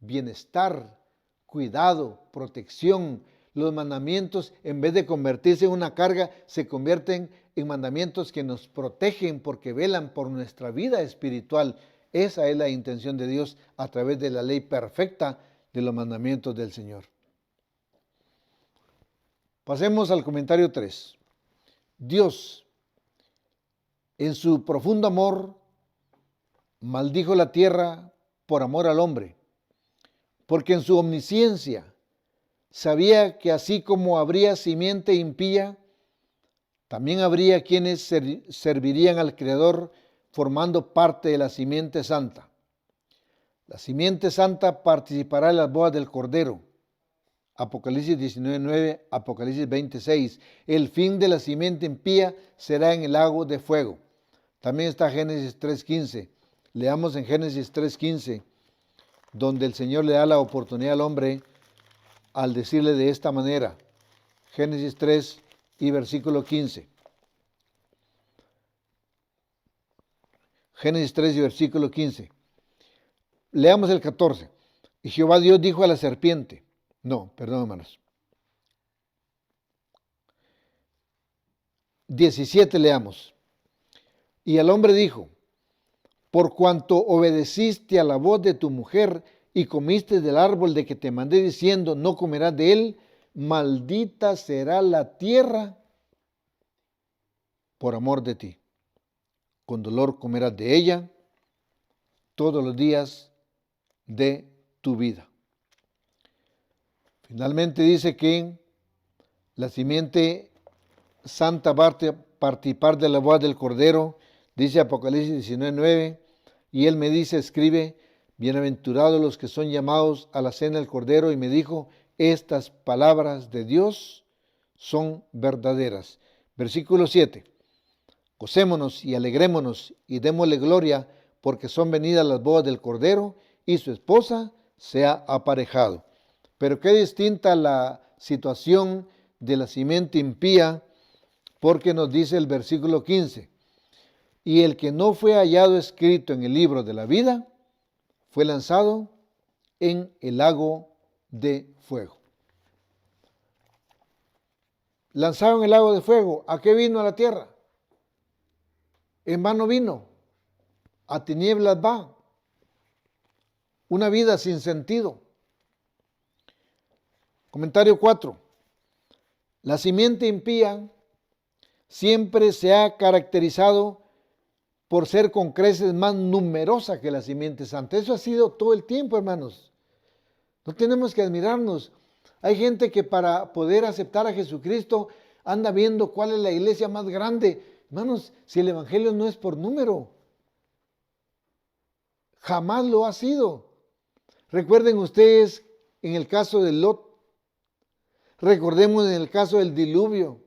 bienestar, cuidado, protección. Los mandamientos, en vez de convertirse en una carga, se convierten en mandamientos que nos protegen porque velan por nuestra vida espiritual. Esa es la intención de Dios a través de la ley perfecta de los mandamientos del Señor. Pasemos al comentario 3. Dios, en su profundo amor, maldijo la tierra por amor al hombre, porque en su omnisciencia sabía que así como habría simiente impía, también habría quienes servirían al Creador formando parte de la simiente santa. La simiente santa participará en las bodas del Cordero. Apocalipsis 19:9, Apocalipsis 20:6. El fin de la simiente impía será en el lago de fuego. También está Génesis 3:15. Leamos en Génesis 3:15, donde el Señor le da la oportunidad al hombre al decirle de esta manera. Génesis 3 y versículo 15. Génesis 3 y versículo 15. Leamos el 14. Y Jehová Dios dijo a la serpiente. No, perdón, hermanos. 17 leamos. Y el hombre dijo, por cuanto obedeciste a la voz de tu mujer y comiste del árbol de que te mandé diciendo, no comerás de él, maldita será la tierra por amor de ti. Con dolor comerás de ella todos los días de tu vida. Finalmente dice que la simiente santa va a participar de la boda del Cordero, dice Apocalipsis 19:9, y él me dice, escribe, bienaventurados los que son llamados a la cena del Cordero, y me dijo, estas palabras de Dios son verdaderas. Versículo 7, gocémonos y alegrémonos y démosle gloria, porque son venidas las bodas del Cordero, y su esposa se ha aparejado. Pero qué distinta la situación de la simiente impía, porque nos dice el versículo 15, y el que no fue hallado escrito en el libro de la vida, fue lanzado en el lago de fuego. Lanzado en el lago de fuego, ¿a qué vino a la tierra? En vano vino, a tinieblas va, una vida sin sentido. Comentario 4. La simiente impía siempre se ha caracterizado por ser con creces más numerosa que la simiente santa. Eso ha sido todo el tiempo, hermanos. No tenemos que admirarnos. Hay gente que para poder aceptar a Jesucristo anda viendo cuál es la iglesia más grande. Hermanos, si el evangelio no es por número, jamás lo ha sido. Recuerden ustedes en el caso de Lot, recordemos en el caso del diluvio,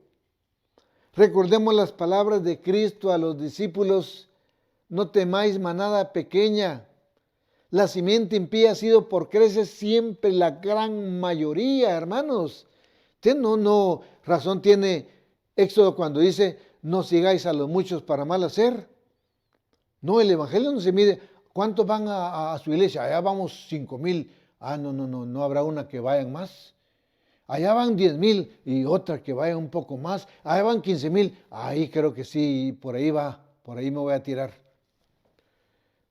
recordemos las palabras de Cristo a los discípulos, no temáis manada pequeña. La simiente impía ha sido por creces siempre la gran mayoría, hermanos. Usted no razón tiene Éxodo cuando dice, no sigáis a los muchos para mal hacer. No, el evangelio no se mide. ¿Cuántos van a su iglesia? Allá vamos 5,000. No habrá una que vayan más. Allá van 10,000 y otra que vaya un poco más. Allá van 15,000. Ahí creo que sí, por ahí me voy a tirar.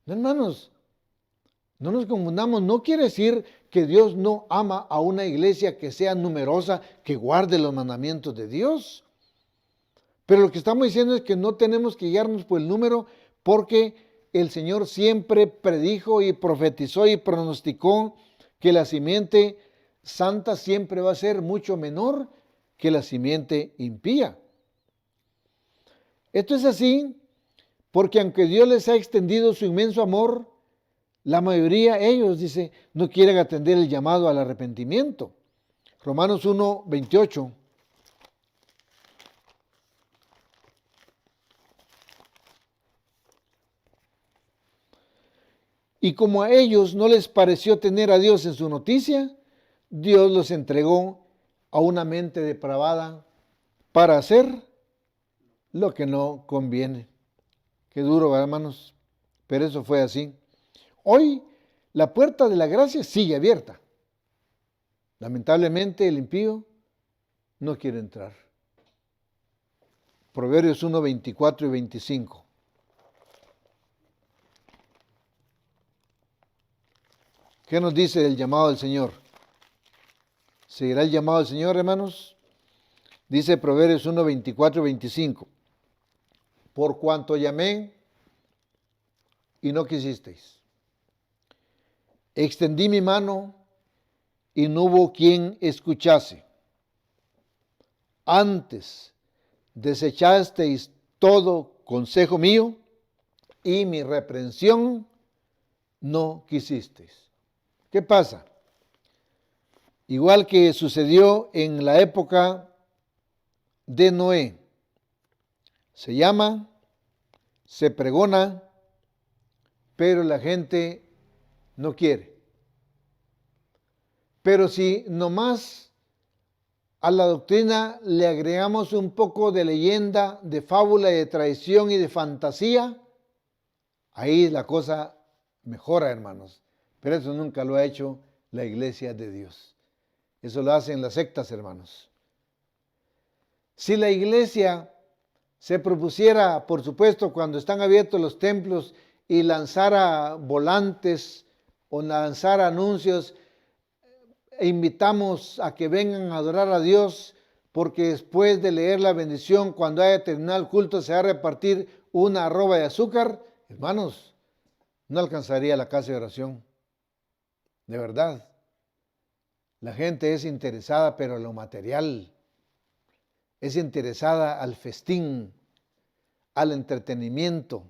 No, hermanos, no nos confundamos. No quiere decir que Dios no ama a una iglesia que sea numerosa, que guarde los mandamientos de Dios. Pero lo que estamos diciendo es que no tenemos que guiarnos por el número, porque el Señor siempre predijo y profetizó y pronosticó que la simiente santa siempre va a ser mucho menor que la simiente impía. Esto es así porque aunque Dios les ha extendido su inmenso amor, la mayoría, ellos, dice, no quieren atender el llamado al arrepentimiento. Romanos 1:28. Y como a ellos no les pareció tener a Dios en su noticia, Dios los entregó a una mente depravada para hacer lo que no conviene. Qué duro, ¿verdad, hermanos? Pero eso fue así. Hoy la puerta de la gracia sigue abierta. Lamentablemente el impío no quiere entrar. Proverbios 1:24 y 25. ¿Qué nos dice el llamado del Señor? ¿Seguirá el llamado del Señor, hermanos? Dice Proverbios 1, 24 y 25. Por cuanto llamé y no quisisteis. Extendí mi mano y no hubo quien escuchase. Antes desechasteis todo consejo mío y mi reprensión no quisisteis. ¿Qué pasa? Igual que sucedió en la época de Noé. Se llama, se pregona, pero la gente no quiere. Pero si nomás a la doctrina le agregamos un poco de leyenda, de fábula, de tradición y de fantasía, ahí la cosa mejora, hermanos. Pero eso nunca lo ha hecho la iglesia de Dios. Eso lo hacen las sectas, hermanos. Si la iglesia se propusiera, por supuesto, cuando están abiertos los templos y lanzara volantes o lanzara anuncios, e invitamos a que vengan a adorar a Dios, porque después de leer la bendición, cuando haya terminado el culto, se va a repartir una arroba de azúcar, hermanos, no alcanzaría la casa de oración. De verdad. La gente es interesada, pero a lo material. Es interesada al festín, al entretenimiento,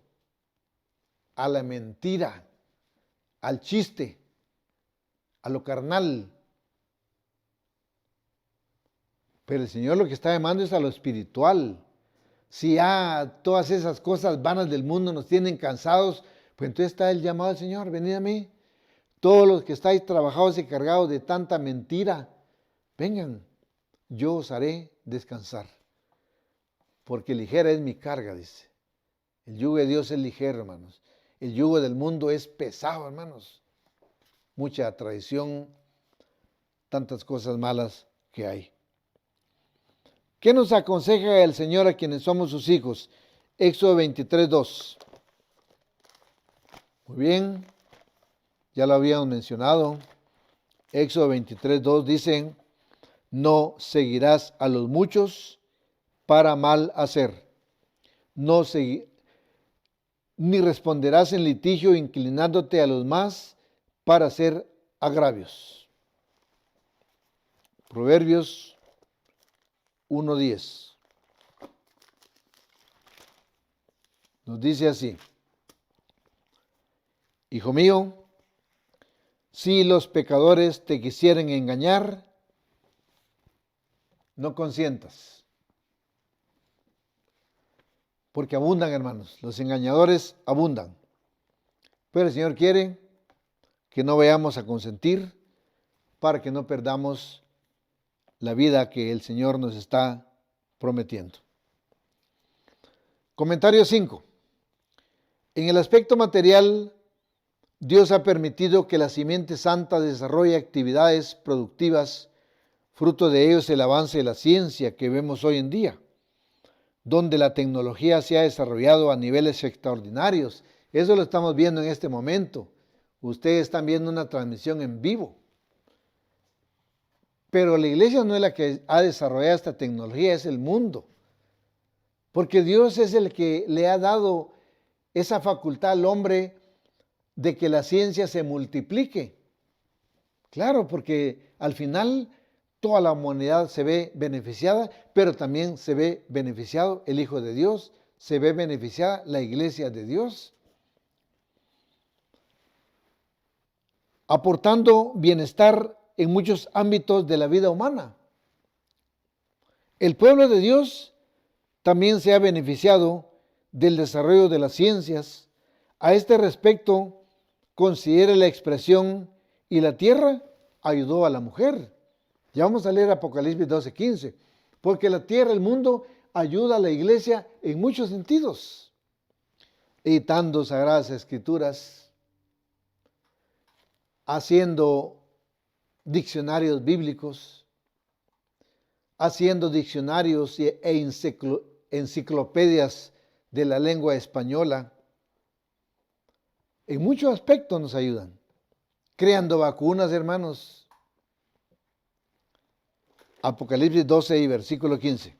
a la mentira, al chiste, a lo carnal. Pero el Señor lo que está llamando es a lo espiritual. Si ya todas esas cosas vanas del mundo nos tienen cansados, pues entonces está el llamado del Señor, venid a mí. Todos los que estáis trabajados y cargados de tanta mentira, vengan, yo os haré descansar. Porque ligera es mi carga, dice. El yugo de Dios es ligero, hermanos. El yugo del mundo es pesado, hermanos. Mucha tradición, tantas cosas malas que hay. ¿Qué nos aconseja el Señor a quienes somos sus hijos? Éxodo 23, 2. Muy bien, ya lo habíamos mencionado. Éxodo 23, 2 dice, no seguirás a los muchos para mal hacer. Ni responderás en litigio inclinándote a los más para hacer agravios. Proverbios 1:10. Nos dice así, hijo mío, si los pecadores te quisieren engañar, no consientas. Porque abundan, hermanos, los engañadores abundan. Pero el Señor quiere que no vayamos a consentir para que no perdamos la vida que el Señor nos está prometiendo. Comentario 5. En el aspecto material, Dios ha permitido que la simiente santa desarrolle actividades productivas, fruto de ello es el avance de la ciencia que vemos hoy en día, donde la tecnología se ha desarrollado a niveles extraordinarios. Eso lo estamos viendo en este momento. Ustedes están viendo una transmisión en vivo. Pero la iglesia no es la que ha desarrollado esta tecnología, es el mundo. Porque Dios es el que le ha dado esa facultad al hombre de que la ciencia se multiplique. Claro, porque al final toda la humanidad se ve beneficiada, pero también se ve beneficiado el Hijo de Dios, se ve beneficiada la iglesia de Dios, aportando bienestar en muchos ámbitos de la vida humana. El pueblo de Dios también se ha beneficiado del desarrollo de las ciencias. A este respecto, considere la expresión y la tierra ayudó a la mujer. Ya vamos a leer Apocalipsis 12:15, porque la tierra, el mundo, ayuda a la iglesia en muchos sentidos, editando sagradas escrituras, haciendo diccionarios bíblicos, haciendo diccionarios e enciclopedias de la lengua española. En muchos aspectos nos ayudan. Creando vacunas, hermanos. Apocalipsis 12 y versículo 15.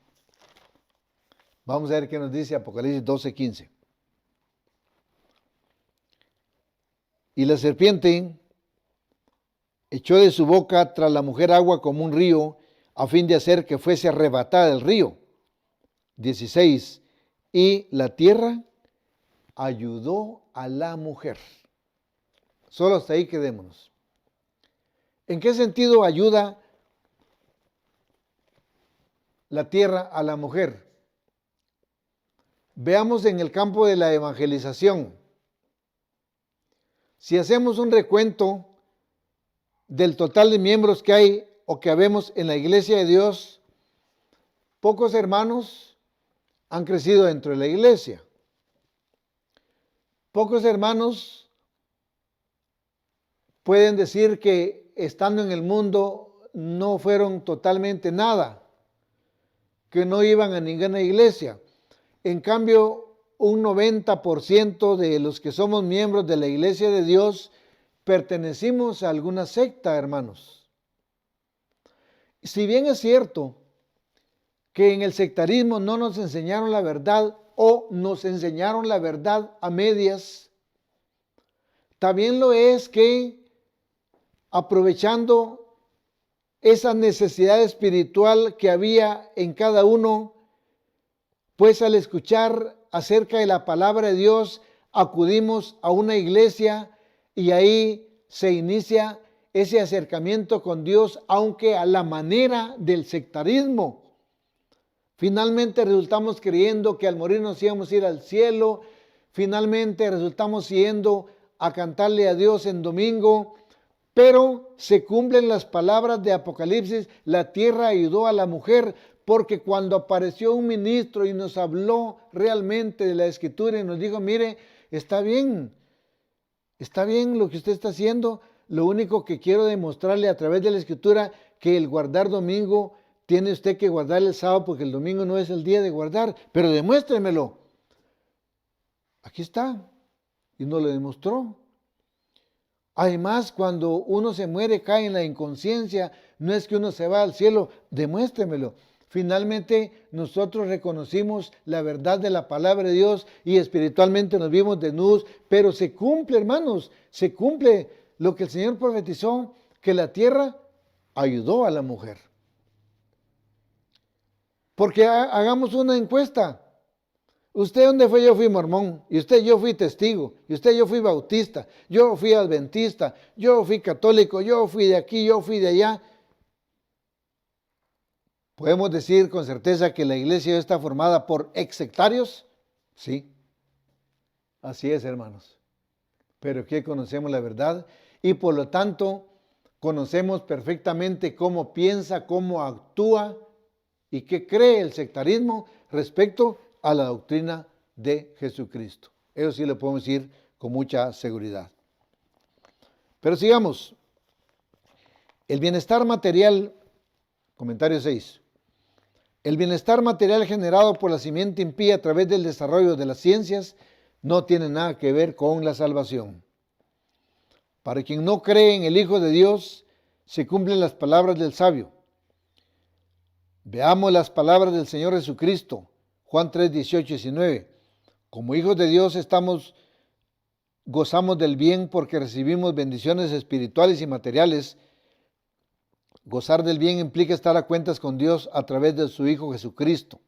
Vamos a ver qué nos dice Apocalipsis 12, 15. Y la serpiente echó de su boca tras la mujer agua como un río, a fin de hacer que fuese arrebatada del río. 16. Y la tierra ayudó a la mujer. Solo hasta ahí quedémonos. ¿En qué sentido ayuda la tierra a la mujer? Veamos en el campo de la evangelización. Si hacemos un recuento del total de miembros que hay o que habemos en la iglesia de Dios, pocos hermanos han crecido dentro de la iglesia. Pocos hermanos pueden decir que estando en el mundo no fueron totalmente nada, que no iban a ninguna iglesia. En cambio, un 90% de los que somos miembros de la iglesia de Dios pertenecimos a alguna secta, hermanos. Si bien es cierto que en el sectarismo no nos enseñaron la verdad o nos enseñaron la verdad a medias, también lo es que aprovechando esa necesidad espiritual que había en cada uno, pues al escuchar acerca de la palabra de Dios, acudimos a una iglesia y ahí se inicia ese acercamiento con Dios, aunque a la manera del sectarismo. Finalmente resultamos creyendo que al morir nos íbamos a ir al cielo. Finalmente resultamos yendo a cantarle a Dios en domingo. Pero se cumplen las palabras de Apocalipsis, la tierra ayudó a la mujer, porque cuando apareció un ministro y nos habló realmente de la Escritura y nos dijo, mire, está bien lo que usted está haciendo, lo único que quiero demostrarle a través de la Escritura, que el guardar domingo, tiene usted que guardar el sábado, porque el domingo no es el día de guardar, pero demuéstremelo. Aquí está, y nos lo demostró. Además, cuando uno se muere, cae en la inconsciencia, no es que uno se va al cielo, demuéstremelo. Finalmente, nosotros reconocimos la verdad de la palabra de Dios y espiritualmente nos vimos desnudos, pero se cumple, hermanos, se cumple lo que el Señor profetizó, que la tierra ayudó a la mujer. Porque hagamos una encuesta. ¿Usted dónde fue? Yo fui mormón. Y usted, yo fui testigo. Y usted, yo fui bautista. Yo fui adventista. Yo fui católico. Yo fui de aquí, yo fui de allá. ¿Podemos decir con certeza que la iglesia está formada por ex sectarios? Sí. Así es, hermanos. Pero que conocemos la verdad y por lo tanto conocemos perfectamente cómo piensa, cómo actúa y qué cree el sectarismo respecto a la doctrina de Jesucristo. Eso sí lo podemos decir con mucha seguridad. Pero sigamos. El bienestar material, comentario 6. El bienestar material generado por la simiente impía a través del desarrollo de las ciencias no tiene nada que ver con la salvación. Para quien no cree en el Hijo de Dios, se cumplen las palabras del sabio. Veamos las palabras del Señor Jesucristo, Juan 3, 18 y 19. Como hijos de Dios gozamos del bien porque recibimos bendiciones espirituales y materiales. Gozar del bien implica estar a cuentas con Dios a través de su Hijo Jesucristo.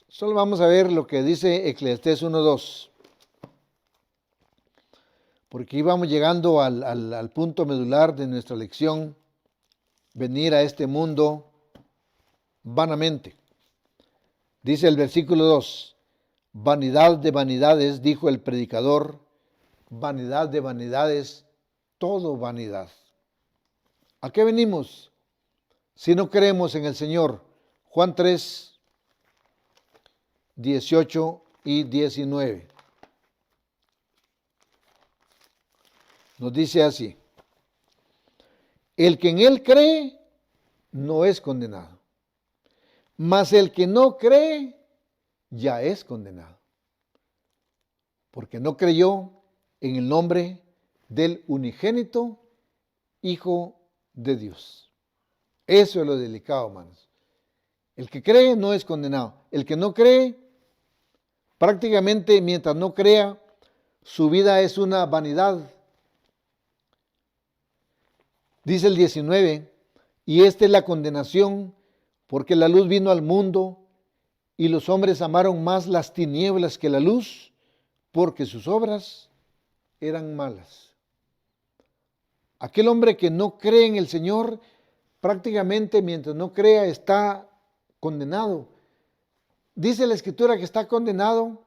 Solo vamos a ver lo que dice Eclesiastés 1:2. Porque íbamos llegando al punto medular de nuestra lección, venir a este mundo vanamente. Dice el versículo 2, vanidad de vanidades, dijo el predicador, vanidad de vanidades, todo vanidad. ¿A qué venimos si no creemos en el Señor? Juan 3, 18 y 19. Nos dice así, el que en Él cree no es condenado, mas el que no cree ya es condenado, porque no creyó en el nombre del unigénito Hijo de Dios. Eso es lo delicado, hermanos. El que cree no es condenado. El que no cree, prácticamente mientras no crea, su vida es una vanidad. Dice el 19, y esta es la condenación, porque la luz vino al mundo, y los hombres amaron más las tinieblas que la luz, porque sus obras eran malas. Aquel hombre que no cree en el Señor, prácticamente mientras no crea está condenado. Dice la Escritura que está condenado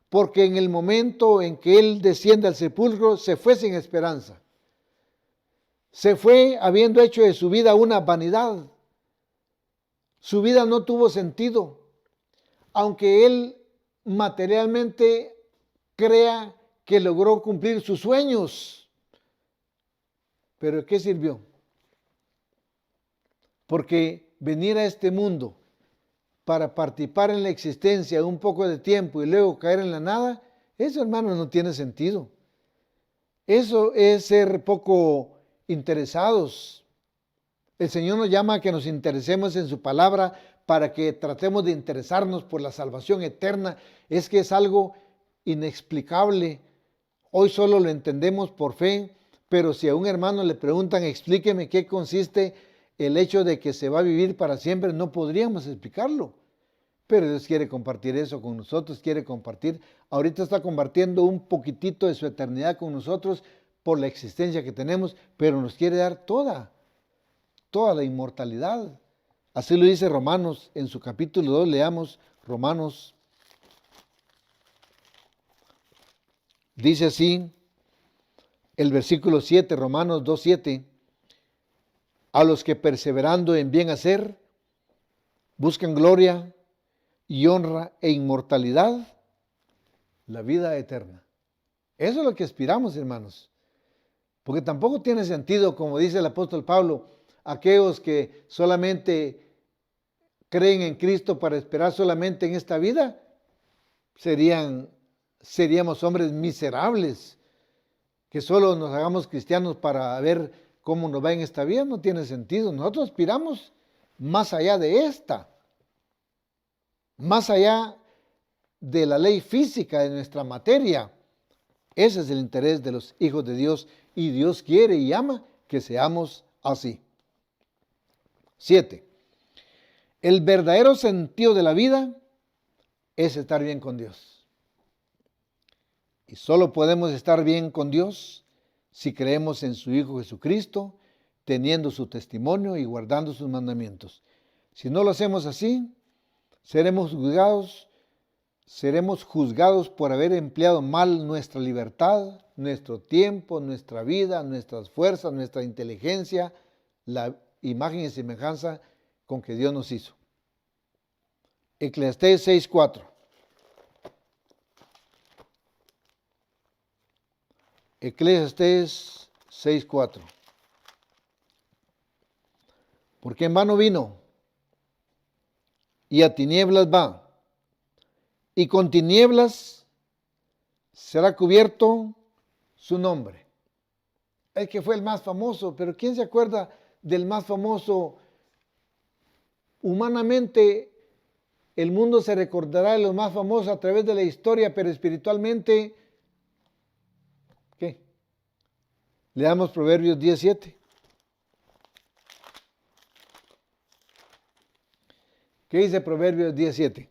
porque en el momento en que él desciende al sepulcro se fue sin esperanza. Se fue habiendo hecho de su vida una vanidad. Su vida no tuvo sentido, aunque él materialmente crea que logró cumplir sus sueños. ¿Pero de qué sirvió? Porque venir a este mundo para participar en la existencia un poco de tiempo y luego caer en la nada, eso, hermano, no tiene sentido. Eso es ser poco interesados. El Señor nos llama a que nos interesemos en su palabra para que tratemos de interesarnos por la salvación eterna. Es que es algo inexplicable. Hoy solo lo entendemos por fe, pero si a un hermano le preguntan, explíqueme qué consiste el hecho de que se va a vivir para siempre, no podríamos explicarlo. Pero Dios quiere compartir eso con nosotros, quiere compartir. Ahorita está compartiendo un poquitito de su eternidad con nosotros por la existencia que tenemos, pero nos quiere dar toda la inmortalidad. Así lo dice Romanos en su capítulo 2, leamos Romanos. Dice así el versículo 7, Romanos 2:7, a los que perseverando en bien hacer, buscan gloria y honra e inmortalidad, la vida eterna. Eso es lo que aspiramos, hermanos. Porque tampoco tiene sentido, como dice el apóstol Pablo, aquellos que solamente creen en Cristo para esperar solamente en esta vida, seríamos hombres miserables, que solo nos hagamos cristianos para ver cómo nos va en esta vida. No tiene sentido. Nosotros aspiramos más allá de esta, más allá de la ley física de nuestra materia. Ese es el interés de los hijos de Dios y Dios quiere y ama que seamos así. 7. El verdadero sentido de la vida es estar bien con Dios. Y solo podemos estar bien con Dios si creemos en su Hijo Jesucristo, teniendo su testimonio y guardando sus mandamientos. Si no lo hacemos así, seremos juzgados por haber empleado mal nuestra libertad, nuestro tiempo, nuestra vida, nuestras fuerzas, nuestra inteligencia, la imagen y semejanza con que Dios nos hizo. Eclesiastés 6:4. Eclesiastés 6:4. Porque en vano vino y a tinieblas va, y con tinieblas será cubierto su nombre. El que fue el más famoso, pero ¿quién se acuerda del más famoso? Humanamente, el mundo se recordará de los más famosos a través de la historia, pero espiritualmente, ¿qué? Leamos Proverbios 17. ¿Qué dice Proverbios 17?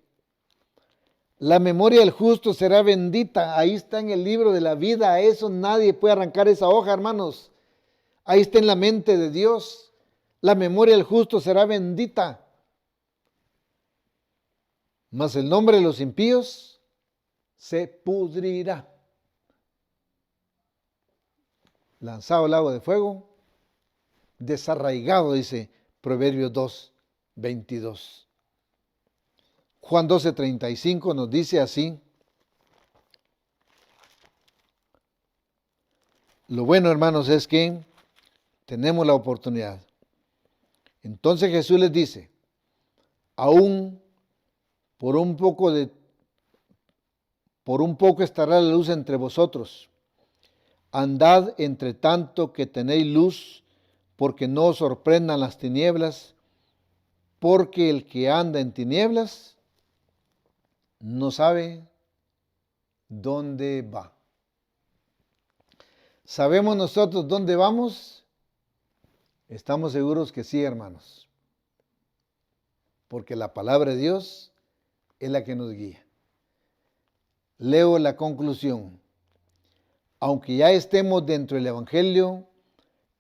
La memoria del justo será bendita. Ahí está en el libro de la vida. A eso nadie puede arrancar esa hoja, hermanos. Ahí está en la mente de Dios. La memoria del justo será bendita. Mas el nombre de los impíos se pudrirá. Lanzado al lago de fuego, desarraigado, dice Proverbios 2:22. Juan 12:35 nos dice así. Lo bueno, hermanos, es que tenemos la oportunidad. Entonces Jesús les dice, aún por un poco estará la luz entre vosotros. Andad entre tanto que tenéis luz, porque no sorprendan las tinieblas, porque el que anda en tinieblas no sabe dónde va. ¿Sabemos nosotros dónde vamos? Estamos seguros que sí, hermanos, porque la palabra de Dios es la que nos guía. Leo la conclusión. Aunque ya estemos dentro del Evangelio,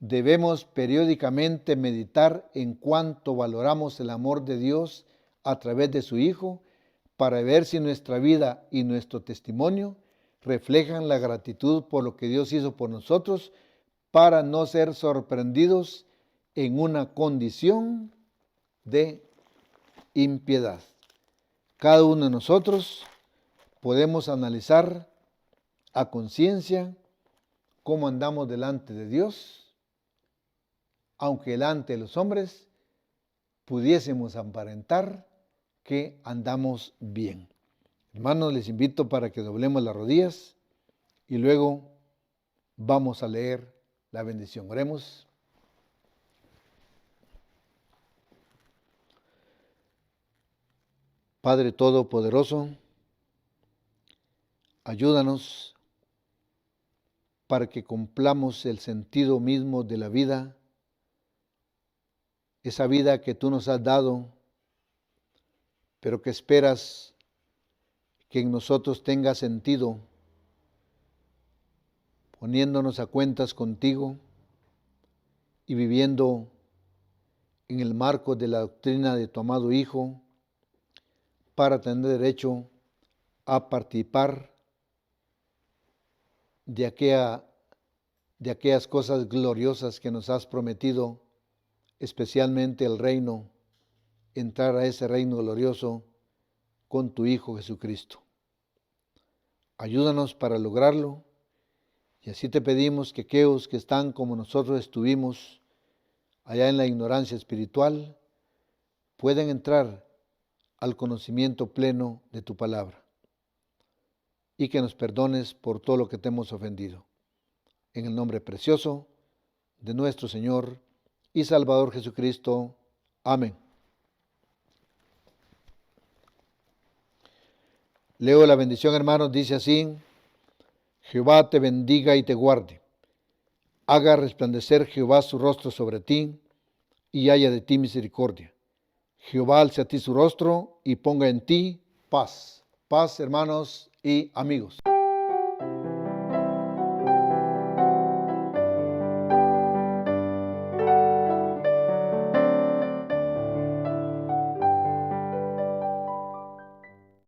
debemos periódicamente meditar en cuánto valoramos el amor de Dios a través de su Hijo, para ver si nuestra vida y nuestro testimonio reflejan la gratitud por lo que Dios hizo por nosotros, para no ser sorprendidos en una condición de impiedad. Cada uno de nosotros podemos analizar a conciencia cómo andamos delante de Dios, aunque delante de los hombres pudiésemos aparentar que andamos bien. Hermanos, les invito para que doblemos las rodillas y luego vamos a leer la bendición. Oremos. Padre Todopoderoso, ayúdanos para que cumplamos el sentido mismo de la vida, esa vida que tú nos has dado, pero que esperas que en nosotros tenga sentido, poniéndonos a cuentas contigo y viviendo en el marco de la doctrina de tu amado Hijo, para tener derecho a participar de aquellas cosas gloriosas que nos has prometido, especialmente el reino, entrar a ese reino glorioso con tu Hijo Jesucristo. Ayúdanos para lograrlo, y así te pedimos que aquellos que están como nosotros estuvimos allá en la ignorancia espiritual puedan entrar al conocimiento pleno de tu palabra, y que nos perdones por todo lo que te hemos ofendido. En el nombre precioso de nuestro Señor y Salvador Jesucristo. Amén. Leo la bendición, hermanos, dice así: Jehová te bendiga y te guarde. Haga resplandecer Jehová su rostro sobre ti y haya de ti misericordia. Jehová alce a ti su rostro y ponga en ti paz. Paz, hermanos y amigos.